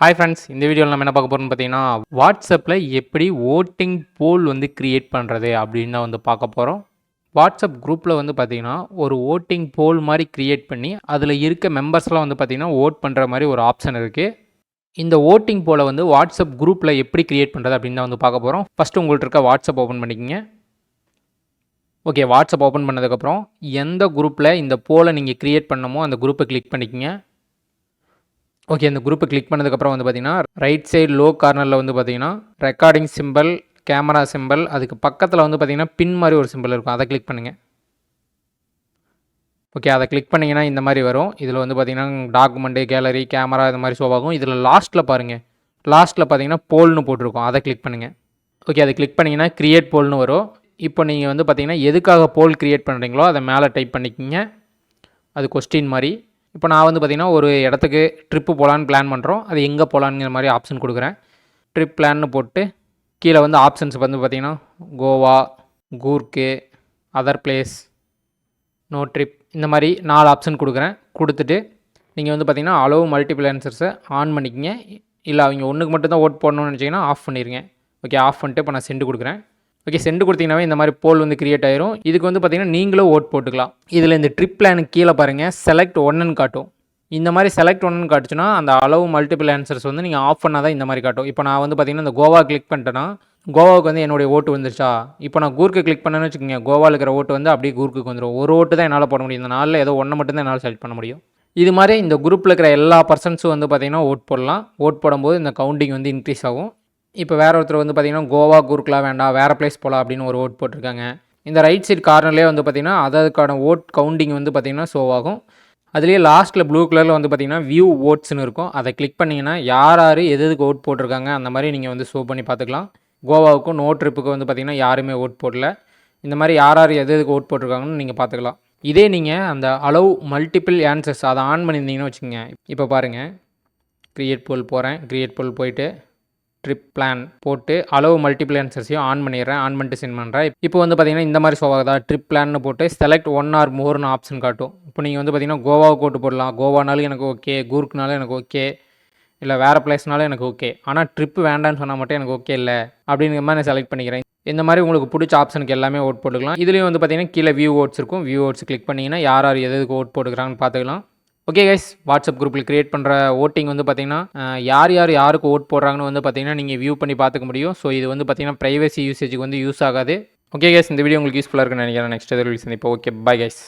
Hi friends, இந்த வீடியோவில் நம்ம என்ன பார்க்க போகிறோம்னு பார்த்தீங்கன்னா, வாட்ஸ்அப்பில் எப்படி ஓட்டிங் போல் வந்து கிரியேட் பண்ணுறது அப்படின்னு தான் வந்து பார்க்க போகிறோம். வாட்ஸ்அப் குரூப்பில் வந்து பார்த்தீங்கன்னா, ஒரு ஓட்டிங் போல் மாதிரி கிரியேட் பண்ணி அதில் இருக்க மெம்பர்ஸ்லாம் வந்து பார்த்தீங்கன்னா ஓட் பண்ணுற மாதிரி ஒரு ஆப்ஷன் இருக்குது. இந்த ஓட்டிங் போலை வந்து வாட்ஸ்அப் குரூப்பில் எப்படி கிரியேட் பண்ணுறது அப்படின்னு தான் வந்து பார்க்க போகிறோம். ஃபஸ்ட்டு உங்கள்கிட்ட இருக்க வாட்ஸ்அப் ஓப்பன் பண்ணிக்கோங்க. ஓகே, வாட்ஸ்அப் ஓப்பன் பண்ணதுக்கப்புறம் எந்த குரூப்பில் இந்த போலை நீங்கள் கிரியேட் பண்ணமோ அந்த குரூப்பை கிளிக் பண்ணிக்கோங்க. ஓகே, அந்த குரூப்பை கிளிக் பண்ணதுக்கப்புறம் வந்து பார்த்தீங்கன்னா, ரைட் சைடு லோ கார்னரில் வந்து பார்த்தீங்கன்னா ரெக்கார்டிங் சிம்பிள், கேமரா சிம்பிள், அதுக்கு பக்கத்தில் வந்து பார்த்தீங்கன்னா பின் மாதிரி ஒரு சிம்பிள் இருக்கும், அதை கிளிக் பண்ணுங்கள். ஓகே, அதை கிளிக் பண்ணிங்கன்னா இந்த மாதிரி வரும். இதில் வந்து பார்த்தீங்கன்னா டாக்குமெண்ட்டு, கேலரி, கேமரா இது மாதிரி ஷோ ஆகும். இதில் லாஸ்ட்டில் பாருங்கள், லாஸ்ட்டில் பார்த்தீங்கன்னா போல்னு போட்டிருக்கோம், அதை கிளிக் பண்ணுங்கள். ஓகே, அதை கிளிக் பண்ணிங்கன்னா கிரியேட் போல்னு வரும். இப்போ நீங்கள் வந்து பார்த்தீங்கன்னா எதுக்காக போல் கிரியேட் பண்ணுறீங்களோ அதை மேலே டைப் பண்ணிக்கிங்க. அது கொஸ்டின் மாதிரி. இப்போ நான் வந்து பார்த்திங்கன்னா ஒரு இடத்துக்கு ட்ரிப்பு போகலான்னு பிளான் பண்ணுறோம். அது எங்கே போகலான்ங்கிற மாதிரி ஆப்ஷன் கொடுக்குறேன். ட்ரிப் பிளான்னு போட்டு கீழே வந்து ஆப்ஷன்ஸ் வந்து பார்த்திங்கன்னா Goa, கூர்க்கு, other place, no trip, இந்த மாதிரி 4 ஆப்ஷன் கொடுக்குறேன். கொடுத்துட்டு நீங்கள் வந்து பார்த்திங்கன்னா அலோவ் மல்டிபிள் ஆன்சர்ஸை ஆன் பண்ணிக்கிங்க. இல்லை அவங்க ஒன்றுக்கு மட்டும் தான் ஓட் போடணும்னு நினச்சிங்கன்னா ஆஃப் பண்ணிடுங்க. ஓகே, ஆஃப் பண்ணிட்டு இப்போ நான் சென்ட் கொடுக்குறேன். ஓகே, சென்ட் கொடுத்தீங்கன்னாவே இந்த மாதிரி போல் வந்து கிரியேட் ஆயிரும். இதுக்கு வந்து பார்த்தீங்கன்னா நீங்களும் ஓட் போட்டுக்கலாம். இதில் இந்த ட்ரிப் பிளானுக்கு கீழே பாருங்கள், செலக்ட் ஒன்றுன்னு காட்டும். இந்த மாதிரி செலக்ட் ஒன்றுன்னு காட்டுச்சுன்னா அந்த அளவு மல்டிபிள் ஆன்சர்ஸ் வந்து நீங்கள் ஆஃப் பண்ணால் தான் இந்த மாதிரி காட்டும். இப்போ நான் வந்து பார்த்தீங்கன்னா இந்த கோவா கிளிக் பண்ணிட்டேன்னா கோவாவுக்கு வந்து என்னுடைய ஓட்டு வந்துருச்சா. இப்போ நான் கூர்க்கு கிளிக் பண்ணேன்னு வச்சுக்கோங்க, கோவாவில் இருக்கிற ஓட்டு வந்து அப்படியே கூர்க்கு வந்துடும். ஒரு ஓட்டு தான் என்னால் போட முடியும். இந்த நாளில் ஏதோ ஒன்று மட்டும் தான் என்னால் செலக்ட் பண்ண முடியும். இது மாதிரி இந்த குரூப்பில் இருக்கிற எல்லா பர்சன்ஸும் வந்து பார்த்திங்கன்னா ஓட் போடலாம். ஓட் போடும்போது இந்த கவுண்டிங் வந்து இன்க்ரீஸ் ஆகும். இப்போ வேறு ஒருத்தர் வந்து பார்த்திங்கன்னா கோவா கூர்க்கெலாம் வேண்டாம், வேறு பிளேஸ் போகலாம் அப்படின்னு ஒரு ஓட் போட்டிருக்காங்க. இந்த ரைட் சைட் கார்னர்லேயே வந்து பார்த்திங்கன்னா அதுக்கான ஓட் கவுண்டிங் வந்து பார்த்திங்கன்னா ஷோ ஆகும். அதுலேயே லாஸ்ட்டில் ப்ளூ கலரில் வந்து பார்த்திங்கன்னா வியூ ஓட்ஸ்னு இருக்கும். அதை கிளிக் பண்ணிங்கன்னா யார் யார் எதுக்கு ஓட் போட்டிருக்காங்க அந்த மாதிரி நீங்கள் வந்து ஷோ பண்ணி பார்த்துக்கலாம். கோவாவுக்கும் நோ ட்ரிப்புக்கு வந்து பார்த்திங்கன்னா யாருமே ஓட் போடல. இந்த மாதிரி யார் யார் எதுக்கு ஓட் போட்டிருக்காங்கன்னு நீங்கள் பார்த்துக்கலாம். இதே நீங்கள் அந்த அலோவ் மல்டிபிள் ஆன்சர்ஸ் அதை ஆன் பண்ணியிருந்தீங்கன்னு வச்சுக்கோங்க. இப்போ பாருங்கள், க்ரியேட் போல் போகிறேன். க்ரியேட் போல் போயிட்டு ட்ரிப் பிளான் போட்டு அலோவ் மல்டிபிள் ஆன்சர்ஸையும் ஆன் பண்ணிடுறேன். ஆன் பண்ணிட்டு சென்ட் பண்ணுறேன். இப்போ வந்து பார்த்திங்கன்னா இந்த மாதிரி ஷோ ஆகுதா, ட்ரிப் பிளான்னு போட்டு செலக்ட் ஒன் ஆர் மோர்னு ஆப்ஷன் காட்டும். இப்போ நீங்கள் வந்து பார்த்திங்கன்னா கோவாவுக்கு ஓட்டு போடலாம். கோவானாலும் எனக்கு ஓகே, கூர்க்குனாலும் எனக்கு ஓகே, இல்லை வேறு பிளேஸ்னாலும் எனக்கு ஓகே. ஆனால் ட்ரிப்பு வேண்டான்னு சொன்னால் மட்டும் எனக்கு ஓகே இல்லை அப்படிங்கிற மாதிரி நான் செலக்ட் பண்ணிக்கிறேன். இந்த மாதிரி உங்களுக்கு பிடிச்ச ஆப்ஷனுக்கு எல்லாமே ஓட் போட்டுக்கலாம். இதுலேயும் வந்து பார்த்திங்கன்னா கீழே வியூ ஓட்ஸ் இருக்கும். வியூ ஓட்ஸ் கிளிக் பண்ணிங்கன்னா யார் யார் எதுக்கு ஓட் போட்டுக்கிறாங்கன்னு பார்த்துக்கலாம். ஓகே கைஸ், வாட்ஸ்அப் குரூப்பில் கிரியேட் பண்ணுற ஓட்டிங் வந்து பார்த்திங்கன்னா யாருக்கு ஓட் போடுறாங்கன்னு வந்து பார்த்திங்கன்னா நீங்கள் வியூ பண்ணி பார்த்துக்க முடியும். ஸோ இது வந்து பார்த்திங்கன்னா ப்ரைவசி யூசேஜுக்கு வந்து யூஸ் ஆகாது. ஓகே கைஸ், இந்த வீடியோ உங்களுக்கு யூஸ்ஃபுல்லாக இருக்குன்னு நினைக்கிறேன். நெக்ஸ்ட் எதிர்ப்பு சந்திப்போம். Okay, bye guys.